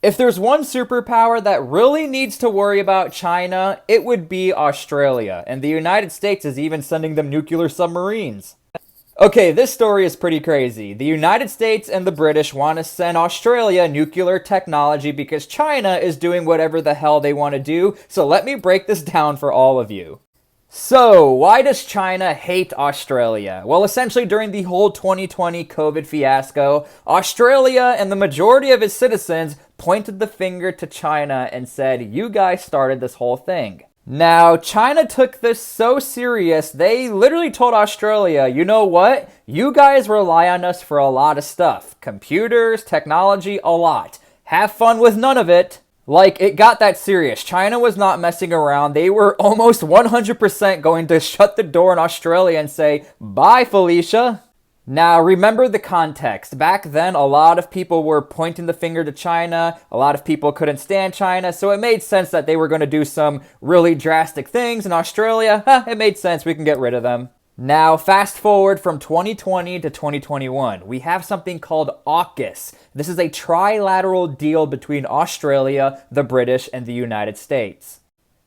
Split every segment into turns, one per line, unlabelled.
If there's one superpower that really needs to worry about China, it would be Australia, and the United States is even sending them nuclear submarines. Okay, this story is pretty crazy. The United States and the British want to send Australia nuclear technology because China is doing whatever the hell they want to do, so let me break this down for all of you. So, why does China hate Australia? Well, essentially during the whole 2020 COVID fiasco, Australia and the majority of its citizens pointed the finger to China and said, "You guys started this whole thing." Now, China took this so serious, they literally told Australia, "You know what? You guys rely on us for a lot of stuff. Computers, technology, a lot. Have fun with none of it." Like, it got that serious. China was not messing around. They were almost 100% going to shut the door in Australia and say, "Bye, Felicia." Now, remember the context. Back then, a lot of people were pointing the finger to China. A lot of people couldn't stand China, so it made sense that they were going to do some really drastic things in Australia. It made sense. We can get rid of them. Now, fast forward from 2020 to 2021, we have something called AUKUS. This is a trilateral deal between Australia, the British, and the United States.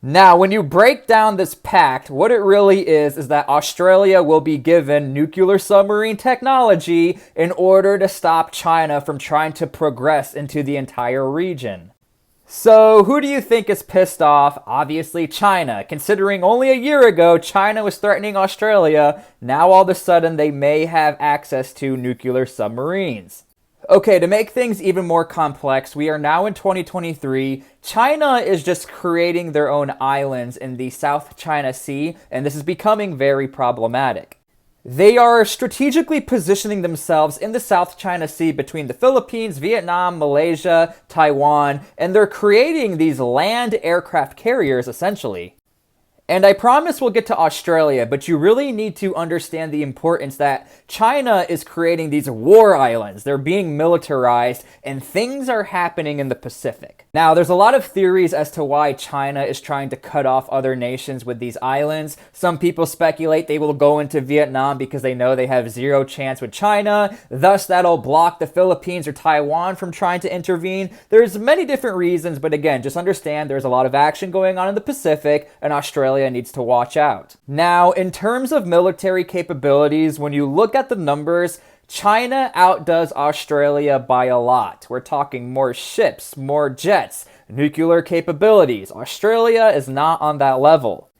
Now, when you break down this pact, what it really is that Australia will be given nuclear submarine technology in order to stop China from trying to progress into the entire region. So, who do you think is pissed off? Obviously China. Considering only a year ago China was threatening Australia, now all of a sudden they may have access to nuclear submarines. Okay, to make things even more complex, we are now in 2023. China is just creating their own islands in the South China Sea, and this is becoming very problematic. They are strategically positioning themselves in the South China Sea between the Philippines, Vietnam, Malaysia, Taiwan, and they're creating these land aircraft carriers, essentially. And I promise we'll get to Australia, but you really need to understand the importance that China is creating these war islands. They're being militarized, and things are happening in the Pacific. Now, there's a lot of theories as to why China is trying to cut off other nations with these islands. Some people speculate they will go into Vietnam because they know they have zero chance with China. Thus, that'll block the Philippines or Taiwan from trying to intervene. There's many different reasons, but again, just understand there's a lot of action going on in the Pacific, and Australia needs to watch out. Now, in terms of military capabilities, when you look at the numbers, China outdoes Australia by a lot. We're talking more ships, more jets, nuclear capabilities. Australia is not on that level.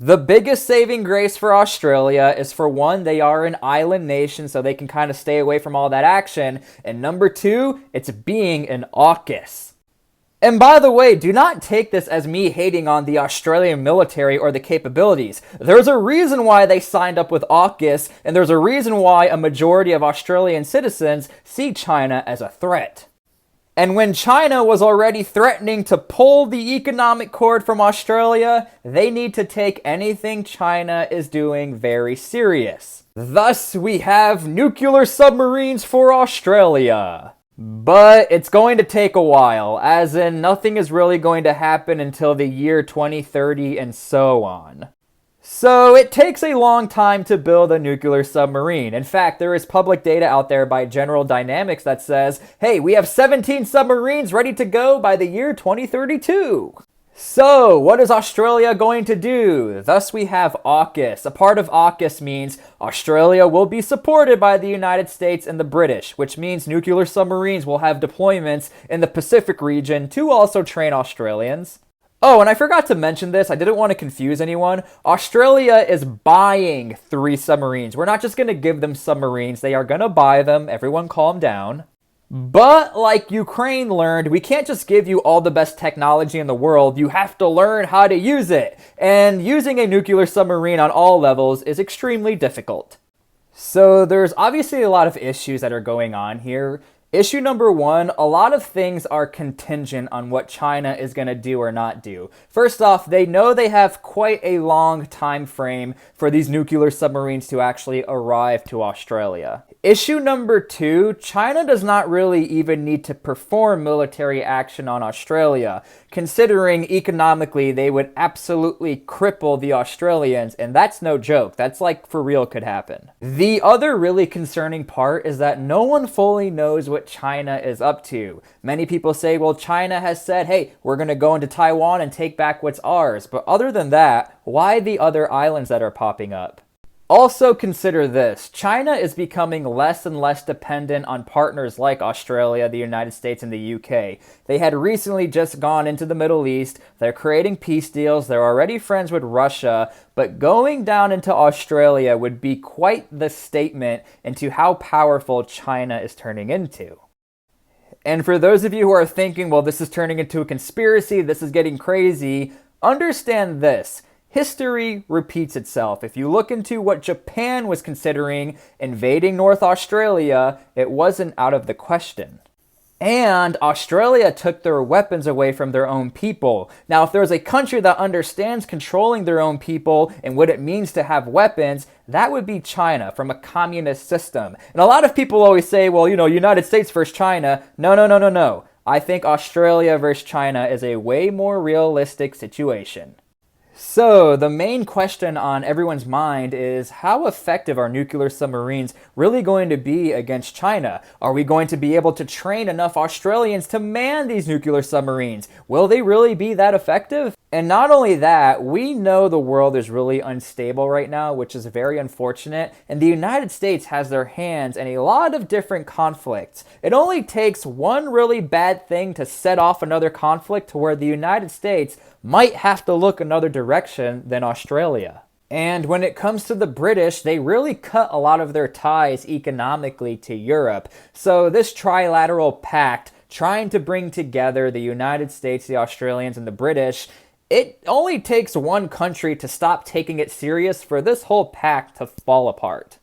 The biggest saving grace for Australia is, for one, they are an island nation, so they can kind of stay away from all that action. And number two, it's being an AUKUS. And by the way, do not take this as me hating on the Australian military or the capabilities. There's a reason why they signed up with AUKUS, and there's a reason why a majority of Australian citizens see China as a threat. And when China was already threatening to pull the economic cord from Australia, they need to take anything China is doing very serious. Thus, we have nuclear submarines for Australia. But it's going to take a while, as in nothing is really going to happen until the year 2030 and so on. So it takes a long time to build a nuclear submarine. In fact, there is public data out there by General Dynamics that says, hey, we have 17 submarines ready to go by the year 2032. So, what is Australia going to do? Thus we have AUKUS. A part of AUKUS means Australia will be supported by the United States and the British, which means nuclear submarines will have deployments in the Pacific region to also train Australians. Oh, and I forgot to mention this. I didn't want to confuse anyone. Australia is buying 3 submarines. We're not just going to give them submarines. They are going to buy them. Everyone calm down. But like Ukraine learned, we can't just give you all the best technology in the world. You have to learn how to use it. And using a nuclear submarine on all levels is extremely difficult. So there's obviously a lot of issues that are going on here. Issue number 1, a lot of things are contingent on what China is going to do or not do. First off, they know they have quite a long time frame for these nuclear submarines to actually arrive to Australia. Issue number two, China does not really even need to perform military action on Australia, considering economically they would absolutely cripple the Australians, and that's no joke. That's like for real could happen. The other really concerning part is that no one fully knows what China is up to. Many people say, well, China has said, hey, we're going to go into Taiwan and take back what's ours. But other than that, why the other islands that are popping up? Also consider this, China is becoming less and less dependent on partners like Australia, the United States, and the UK. They had recently just gone into the Middle East, they're creating peace deals, they're already friends with Russia, but going down into Australia would be quite the statement into how powerful China is turning into. And for those of you who are thinking, well, this is turning into a conspiracy, this is getting crazy, understand this. History repeats itself. If you look into what Japan was considering invading North Australia, it wasn't out of the question. And Australia took their weapons away from their own people. Now, if there's a country that understands controlling their own people and what it means to have weapons, that would be China from a communist system. And a lot of people always say, well, United States versus China. No. I think Australia versus China is a way more realistic situation. So, the main question on everyone's mind is, how effective are nuclear submarines really going to be against China? Are we going to be able to train enough Australians to man these nuclear submarines? Will they really be that effective? And not only that, we know the world is really unstable right now, which is very unfortunate, and the United States has their hands in a lot of different conflicts. It only takes one really bad thing to set off another conflict to where the United States might have to look another direction than Australia. And when it comes to the British, they really cut a lot of their ties economically to Europe. So this trilateral pact, trying to bring together the United States, the Australians, and the British, it only takes one country to stop taking it serious for this whole pact to fall apart.